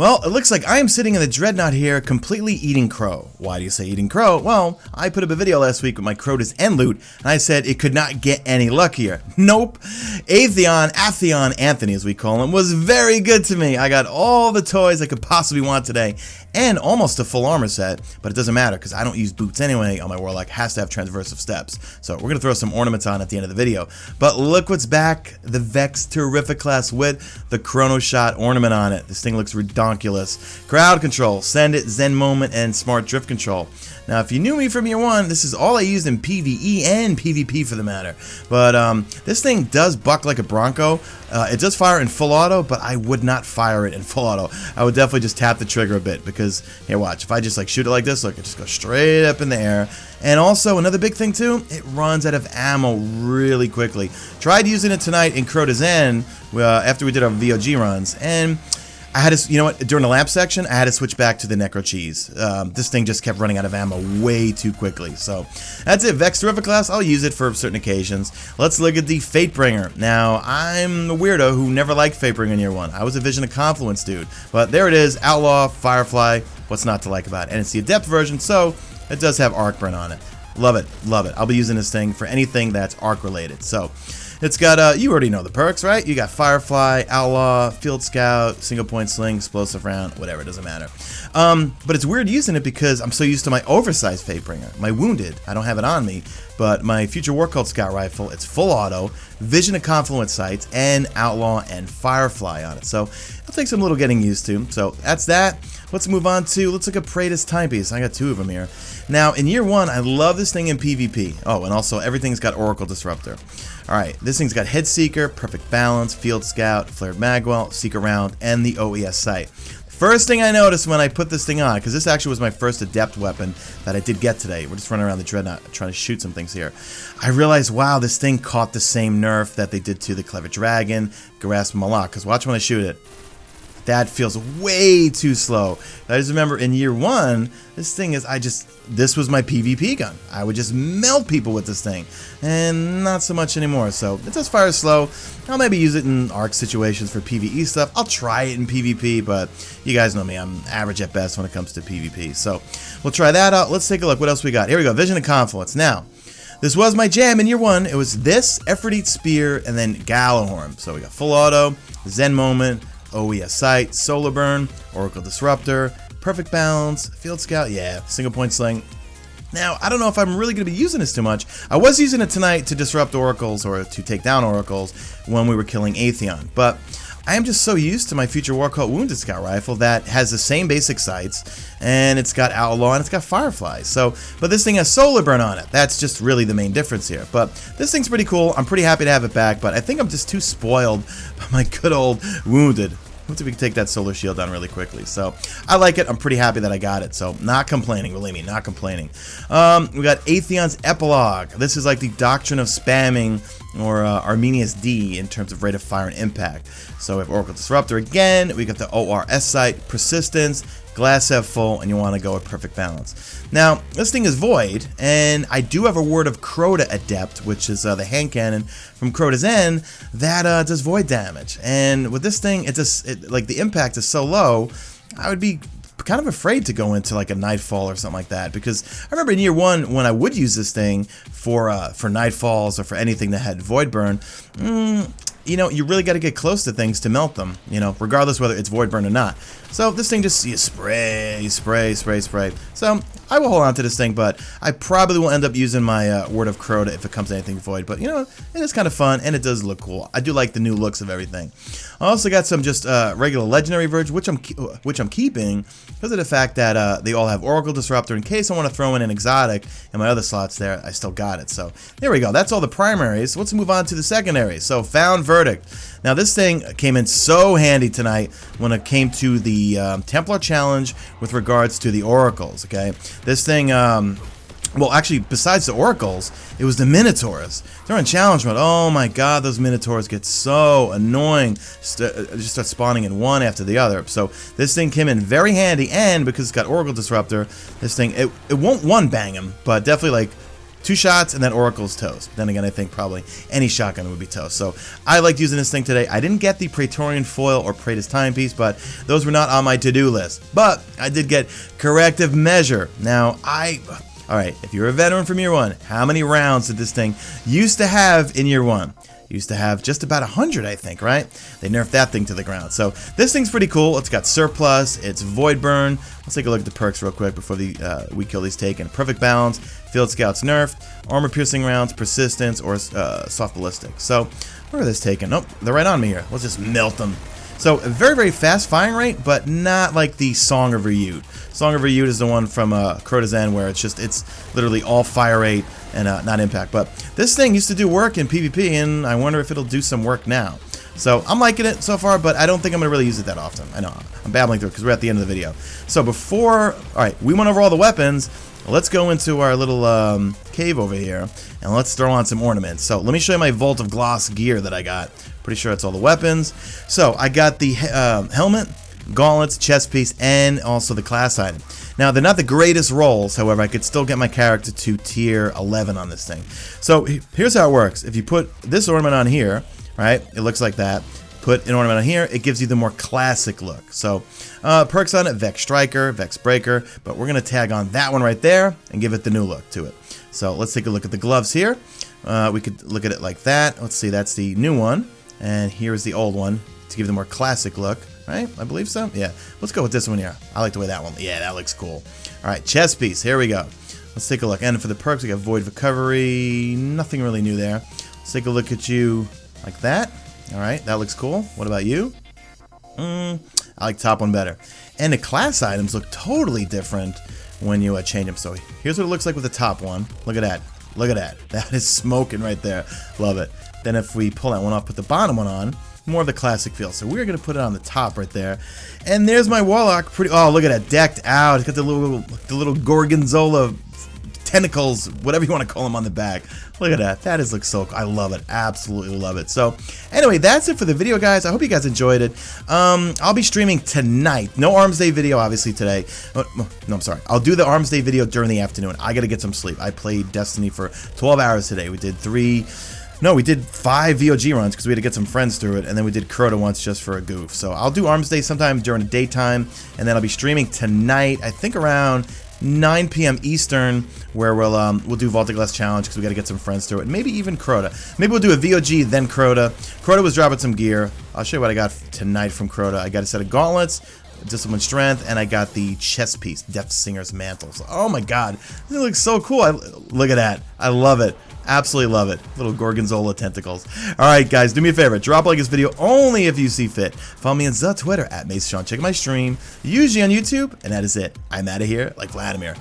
Well, it looks like I am sitting in the Dreadnought here, completely eating crow. Why do you say eating crow? Well, I put up a video last week with my Crota's end loot, and I said it could not get any luckier. Nope. Atheon, Anthony as we call him, was very good to me. I got all the toys I could possibly want today, and almost a full armor set, but it doesn't matter because I don't use boots anyway on my Warlock, has to have transversive steps. So we're going to throw some ornaments on at the end of the video. But look what's back, the Vex Mythoclast with the Chrono Shot ornament on it. This thing looks redonkulous. Crowd control, send it, Zen moment, and smart drift control. Now, if you knew me from year one, this is all I used in PvE and PvP for the matter. But this thing does buck like a Bronco. It does fire in full auto, but I would not fire it in full auto. I would definitely just tap the trigger a bit because, here, watch. If I just like shoot it like this, look, it just goes straight up in the air. And also, another big thing too, it runs out of ammo really quickly. Tried using it tonight in Crota's End after we did our VOG runs, and I had to, you know what, during the lap section, I had to switch back to the Necro Cheese. This thing just kept running out of ammo way too quickly. So, that's it. Vex Mythoclast, I'll use it for certain occasions. Let's look at the Fatebringer. Now, I'm a weirdo who never liked Fatebringer in year one. I was a Vision of Confluence dude. But there it is, Outlaw, Firefly, what's not to like about it? And it's the Adept version, so it does have arc burn on it. Love it, love it. I'll be using this thing for anything that's arc related. So, it's got, you already know the perks, right? You got Firefly, Outlaw, Field Scout, Single Point Sling, Explosive Round, whatever, it doesn't matter. But it's weird using it because I'm so used to my oversized Fatebringer. My Wounded, I don't have it on me, but my Future War Cult Scout Rifle, it's full auto, Vision of Confluence sights, and Outlaw and Firefly on it. So it'll take some little getting used to. So that's that. Let's move on to, let's look at Praedyth's timepiece. I got two of them here. Now, in year one, I love this thing in PvP. Oh, and also everything's got Oracle Disruptor. Alright, this thing's got Head Seeker, Perfect Balance, Field Scout, Flared Magwell, Secret Round, and the OES sight. First thing I noticed when I put this thing on, because this actually was my first Adept weapon that I did get today. We're just running around the Dreadnought trying to shoot some things here. I realized, wow, this thing caught the same nerf that they did to the Clever Dragon, Grasp Malak, because watch when I shoot it. That feels way too slow. I just remember in year one, this thing is, this was my PvP gun. I would just melt people with this thing. And not so much anymore. So it does fire slow. I'll maybe use it in arc situations for PvE stuff. I'll try it in PvP, but you guys know me. I'm average at best when it comes to PvP. So we'll try that out. Let's take a look. What else we got? Here we go. Vision of Confluence. Now, this was my jam in year one. It was this, Effort Eat Spear, and then Galahorn. So we got full auto, Zen Moment, OES Sight, Solar Burn, Oracle Disruptor, Perfect Balance, Field Scout, yeah, Single Point Sling. Now, I don't know if I'm really going to be using this too much. I was using it tonight to disrupt oracles or to take down oracles when we were killing Atheon, but I am just so used to my Future War Cult Wounded Scout Rifle that has the same basic sights, and it's got Outlaw and it's got Firefly. So, but this thing has Solar Burn on it. That's just really the main difference here. But this thing's pretty cool. I'm pretty happy to have it back, but I think I'm just too spoiled by my good old Wounded. Let's see if we can take that solar shield down really quickly. So, I like it. I'm pretty happy that I got it. So, not complaining. Believe me, not complaining. We got Atheon's epilogue. This is like the doctrine of spamming, or Arminius D in terms of rate of fire and impact. So, we have Oracle Disruptor again. We got the ORS sight, Persistence, Glass F full, and you want to go with Perfect Balance. Now, this thing is void, and I do have a Word of Crota Adept, which is the hand cannon from Crota's End, that does void damage. And with this thing, like the impact is so low, I would be kind of afraid to go into like a Nightfall or something like that, because I remember in year one when I would use this thing for Nightfalls or for anything that had void burn. You know, you really got to get close to things to melt them, you know, regardless whether it's void burn or not. So this thing just, you spray. So I will hold on to this thing, but I probably will end up using my Word of Crota if it comes to anything void. But, you know, it is kind of fun, and it does look cool. I do like the new looks of everything. I also got some just regular legendary versions, which I'm keeping because of the fact that they all have Oracle Disruptor. In case I want to throw in an exotic in my other slots there, I still got it. So there we go. That's all the primaries. Let's move on to the secondaries. So Found Verdict. Now this thing came in so handy tonight when it came to the Templar Challenge with regards to the Oracles, okay? This thing, well actually besides the Oracles, it was the Minotaurs. They're in challenge mode. Oh my god, those Minotaurs get so annoying. Just start spawning in one after the other. So this thing came in very handy, and because it's got Oracle Disruptor, this thing, it won't one bang him, but definitely like 2 shots and then Oracle's toast. Then again, I think probably any shotgun would be toast. So I liked using this thing today. I didn't get the Praetorian foil or Praedyth timepiece, but those were not on my to-do list. But I did get corrective measure. Now, alright, if you're a veteran from year 1, how many rounds did this thing used to have in year 1? Used to have just about 100, I think, right? They nerfed that thing to the ground. So this thing's pretty cool. It's got surplus, it's void burn. Let's take a look at the perks real quick before we kill these taken. Perfect balance, field scouts nerfed, armor piercing rounds, persistence, or soft ballistic. So where are this taken? Nope, they're right on me here. Let's just melt them. So a very, very fast firing rate, but not like the Song of Ryut. Song of Ryut is the one from Crota's End where it's literally all fire rate and not impact. But this thing used to do work in PvP, and I wonder if it'll do some work now. So I'm liking it so far, but I don't think I'm going to really use it that often. I know, I'm babbling through it because we're at the end of the video. So alright, we went over all the weapons. Let's go into our little cave over here, and let's throw on some ornaments. So let me show you my Vault of Gloss gear that I got. Pretty sure it's all the weapons. So I got the helmet, gauntlets, chest piece, and also the class item. Now, they're not the greatest rolls, however, I could still get my character to tier 11 on this thing. So here's how it works. If you put this ornament on here, right, it looks like that. Put an ornament on here, it gives you the more classic look. So perks on it, Vex Striker, Vex Breaker, but we're going to tag on that one right there and give it the new look to it. So let's take a look at the gloves here. We could look at it like that. Let's see, that's the new one. And here's the old one to give the more classic look, right? I believe so. Yeah. Let's go with this one here. I like the way that one. Yeah, that looks cool. All right, chest piece. Here we go. Let's take a look. And for the perks, we got Void Recovery. Nothing really new there. Let's take a look at you like that. All right, that looks cool. What about you? I like the top one better. And the class items look totally different when you change them. So here's what it looks like with the top one. Look at that. Look at that. That is smoking right there. Love it. Then if we pull that one off, put the bottom one on, more of the classic feel. So we're going to put it on the top right there. And there's my Warlock. Oh, look at that. Decked out. It's got the little Gorgonzola tentacles, whatever you want to call them, on the back. Look at that. That looks so cool. I love it. Absolutely love it. So anyway, that's it for the video, guys. I hope you guys enjoyed it. I'll be streaming tonight. No Arms Day video, obviously, today. No, I'm sorry. I'll do the Arms Day video during the afternoon. I got to get some sleep. I played Destiny for 12 hours today. We did 5 VOG runs because we had to get some friends through it, and then we did Crota once just for a goof. So I'll do Arms Day sometime during the daytime, and then I'll be streaming tonight, I think around 9 p.m. Eastern, where we'll do Vault of Glass Challenge because we got to get some friends through it, and maybe even Crota. Maybe we'll do a VOG, then Crota. Crota was dropping some gear. I'll show you what I got tonight from Crota. I got a set of gauntlets, Discipline Strength, and I got the chest piece, Death Singer's Mantle. So, oh my god, this looks so cool. Look at that. I love it. Absolutely love it. Little Gorgonzola tentacles. Alright guys, do me a favor. Drop a like this video only if you see fit. Follow me on the Twitter at Mesa. Check my stream. Usually on YouTube. And that is it. I'm out of here like Vladimir.